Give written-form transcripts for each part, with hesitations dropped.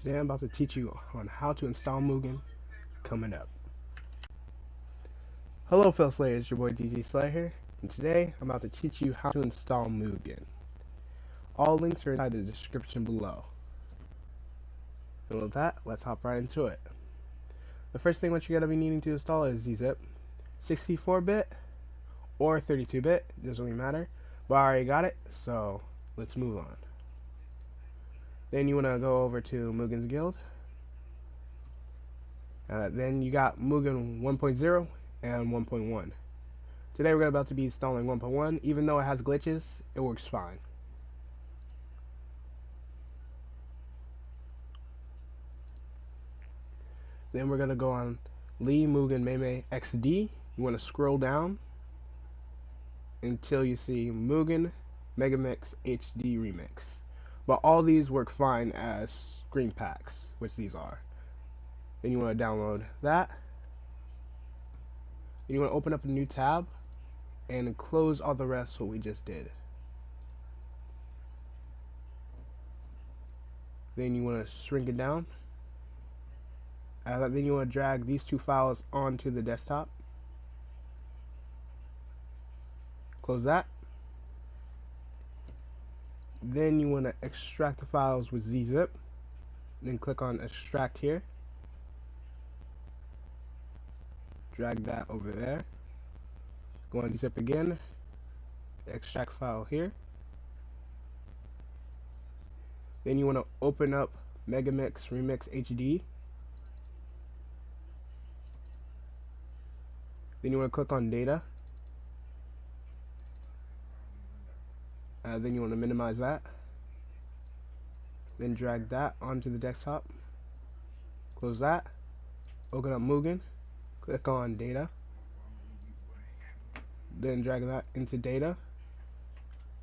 Today I'm about to teach you on how to install Mugen coming up. Hello fellow Slayers, your boy dtdslayer here, and today I'm about to teach you how to install Mugen. All links are inside the description below. And with that, let's hop right into it. The first thing what you're going to be needing to install is zip, 64-bit or 32-bit, doesn't really matter, but I already got it, so let's move on. Then you want to go over to Mugen's Guild. Then you got Mugen 1.0 and 1.1. Today we're about to be installing 1.1. Even though it has glitches, it works fine. Then we're going to go on Mugen Meme XD. You want to scroll down until you see Mugen Megamix HD Remix. But all these work fine as screen packs, which these are. Then you want to download that. Then you want to open up a new tab and close all the rest what we just did. Then you want to shrink it down. Then you want to drag these two files onto the desktop. Close that. Then you want to extract the files with zip. Then click on extract here. Drag that over there. Go on zip again. Extract file here. Then you want to open up Megamix Remix HD. Then you want to click on data. Then you want to minimize that. Then drag that onto the desktop. Close that. Open up Mugen. Click on data. Then drag that into data.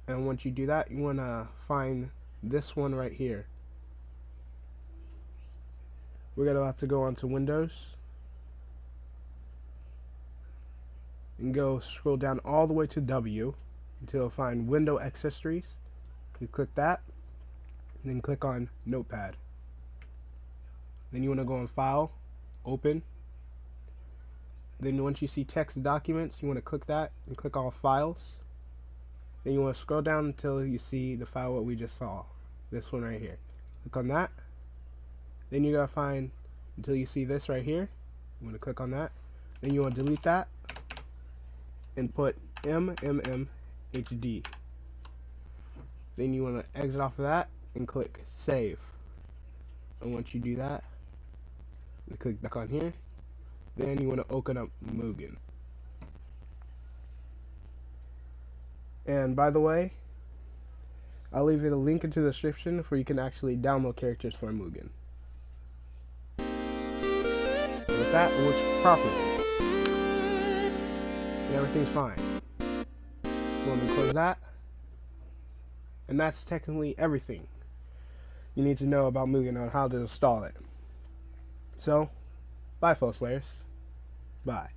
And once you do that, you want to find this one right here. We're going to have to go onto Windows. And go scroll down all the way to W until you find Window Accessories. You click that, and then click on Notepad. Then you want to go on File, Open. Then once you see Text Documents, you want to click that and click on Files. Then you want to scroll down until you see the file what we just saw, this one right here. Click on that. Then you gotta find until you see this right here. You want to click on that. Then you want to delete that and put HD. Then you want to exit off of that and click save. And once you do that, you click back on here. Then you want to open up Mugen. And by the way, I'll leave it a link into the description where you can actually download characters for Mugen. And with that, it works properly. And everything's fine. Let me close that. And that's technically everything you need to know about Mugen on how to install it. So, bye fellow Slayers. Bye.